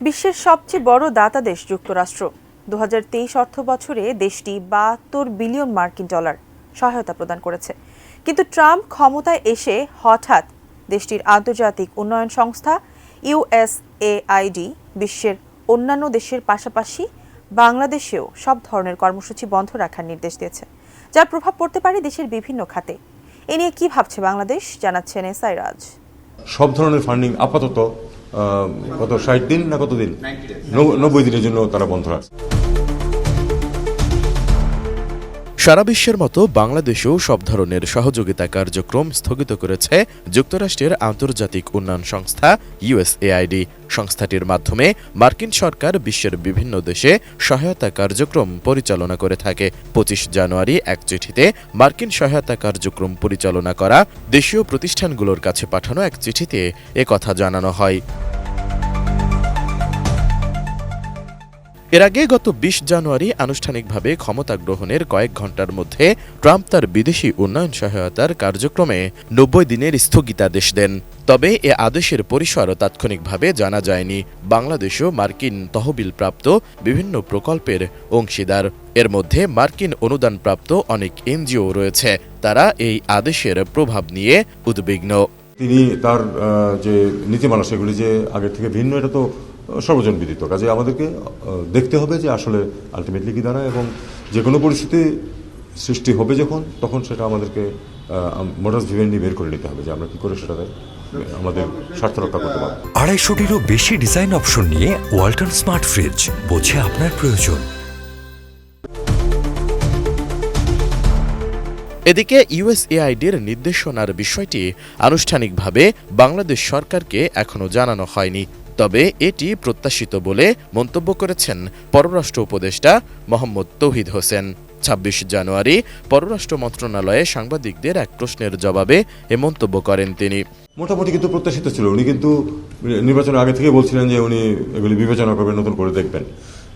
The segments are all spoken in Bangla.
বিশ্বের সবচেয়ে বড় দাতা দেশ যুক্তরাষ্ট্র 2023 অর্থবছরে দেশটি 72 বিলিয়ন মার্কিন ডলার সহায়তা প্রদান করেছে। কিন্তু ট্রাম্প ক্ষমতায় এসে হঠাৎ দেশটির আন্তর্জাতিক উন্নয়ন সংস্থা ইউএসএআইডি বিশ্বের অন্যান্য দেশের পাশাপাশি বাংলাদেশেও সব ধরনের কর্মসূচি বন্ধ রাখার নির্দেশ দিয়েছে, যার প্রভাব পড়তে পারে দেশের বিভিন্ন খাতে। এ নিয়ে কি ভাবছে বাংলাদেশ, জানাচ্ছেন এসআই রাজ। সব ধরনের ফান্ডিং আপাতত কত 60 দিন না কতদিন 90 দিনের জন্য তারা বন্ধ রাখছে। সারা বিশ্বের মতো বাংলাদেশেও সব ধরনের সহযোগিতা কার্যক্রম স্থগিত করেছে যুক্তরাষ্ট্রের আন্তর্জাতিক উন্নয়ন সংস্থা ইউএসএআইডি। সংস্থাটির মাধ্যমে মার্কিন সরকার বিশ্বের বিভিন্ন দেশে সহায়তা কার্যক্রম পরিচালনা করে থাকে। 25 জানুয়ারি এক চিঠিতে মার্কিন সহায়তা কার্যক্রম পরিচালনা করা দেশীয় প্রতিষ্ঠানগুলোর কাছে পাঠানো এক চিঠিতে একথা জানানো হয়। এর আগে গত 20 জানুয়ারি আনুষ্ঠানিকভাবে ক্ষমতা গ্রহণের কয়েক ঘণ্টার মধ্যে ট্রাম্প তার বিদেশি উন্নয়ন সহায়তার কার্যক্রমে 90 দিনের স্থগিতাদেশ দেন। তবে এ আদেশের পরিসর তাৎক্ষণিকভাবে জানা যায়নি। বাংলাদেশও মার্কিন তহবিলপ্রাপ্ত বিভিন্ন প্রকল্পের অংশীদার। এর মধ্যে মার্কিন অনুদানপ্রাপ্ত অনেক এনজিও রয়েছে। তারা এই আদেশের প্রভাব নিয়ে উদ্বিগ্ন। তিনি তার যে নীতিমালা সেগুলি যে আগের থেকে ভিন্ন, এটা তো সর্বজন বিদিত। কাজে আমাদেরকে দেখতে হবে যে আসলে আলটিমেটলি কি দাঁড়ায়, এবং যে কোনো পরিস্থিতি সৃষ্টি হবে তখন সেটা আমাদেরকে মোডাস ভিভেন্ডি বের করে নিতে হবে যে আমরা কি করে সেটাতে আমাদের স্বার্থ রক্ষা করতে পারব। 250-টিরও বেশি ডিজাইন অপশন নিয়ে ওয়ালটন স্মার্ট ফ্রিজ, বোঝে আপনার প্রয়োজন। এদিকে ইউএসএআইডির নির্দেশনার বিষয়টি আনুষ্ঠানিকভাবে বাংলাদেশ সরকারকে এখনো জানানো হয়নি। তবে এটি প্রত্যাশিত বলে মন্তব্য করেছেন পররাষ্ট্র উপদেষ্টা মোহাম্মদ তৌহিদ হোসেন। 26 জানুয়ারি পররাষ্ট্র মন্ত্রণালয়ে সাংবাদিকদের এক প্রশ্নের জবাবে এ মন্তব্য করেন তিনি। মোটামুটি কিন্তু প্রত্যাশিত ছিল। উনি কিন্তু নির্বাচনের আগে থেকে বলছিলেন যে উনি এগুলি বিবেচনা করবেন, নতুন করে দেখবেন।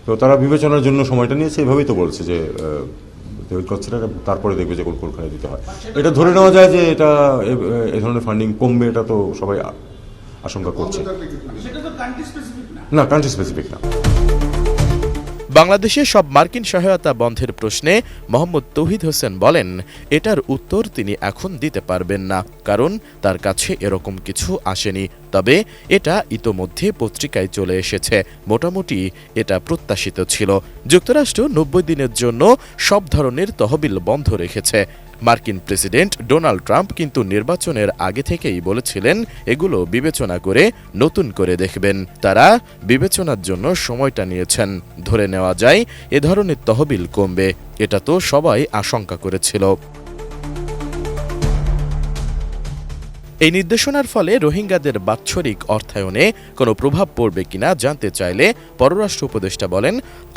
তো তারা বিবেচনার জন্য সময়টা নিয়েছে, এভাবেই তো বলছে যে তারপরে দেখবে যে কোনখানে দিতে হয়। এটা ধরে নেওয়া যায় যে এটা এ ধরনের ফান্ডিং কমবে, এটা তো সবাই আশঙ্কা করছে। না, কান্ট্রি স্পেসিফিক না। বাংলাদেশে সব মার্কিন সহায়তা বন্ধের প্রশ্নে মোহাম্মদ তৌহিদ হোসেন বলেন, এটার উত্তর তিনি এখন দিতে পারবেন না, কারণ তার কাছে এরকম কিছু আসেনি। তবে এটা ইতোমধ্যে পত্রিকায় চলে এসেছে। মোটামুটি এটা প্রত্যাশিত ছিল। যুক্তরাষ্ট্র 90 দিনের জন্য সব ধরনের তহবিল বন্ধ রেখেছে। মার্কিন প্রেসিডেন্ট ডোনাল্ড ট্রাম্প কিন্তু নির্বাচনের আগে থেকেই বলেছিলেন এগুলো বিবেচনা করে নতুন করে দেখবেন। তারা বিবেচনার জন্য সময়টা নিয়েছেন। ধরে নেওয়া যায় এ ধরনের তহবিল কমবে, এটা তো সবাই আশঙ্কা করেছিল। এই নির্দেশনার ফলে রোহিঙ্গাদের বাৎসরিক অর্থায়নে কোনো প্রভাব পড়বে কিনা জানতে চাইলে পররাষ্ট্র উপদেষ্টা বলেন,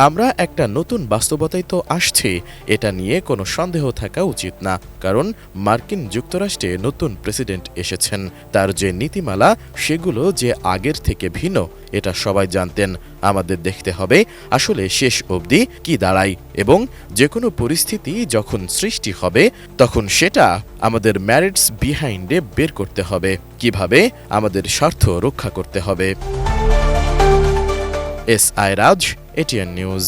আমরা একটা নতুন বাস্তবতায় তো আসছি, এটা নিয়ে কোনো সন্দেহ থাকা উচিত না। কারণ মার্কিন যুক্তরাষ্ট্রে নতুন প্রেসিডেন্ট এসেছেন, তার যে নীতিমালা সেগুলো যে আগের থেকে ভিন্ন এটা সবাই জানতেন। আমাদের দেখতে হবে আসলে শেষ অবধি কি দাঁড়ায়, এবং যে কোনো পরিস্থিতি যখন সৃষ্টি হবে তখন সেটা আমাদের ম্যারিটস বিহাইন্ডে বের করতে হবে, কিভাবে আমাদের স্বার্থ রক্ষা করতে হবে। এসআই রাজ, এটিএন নিউজ।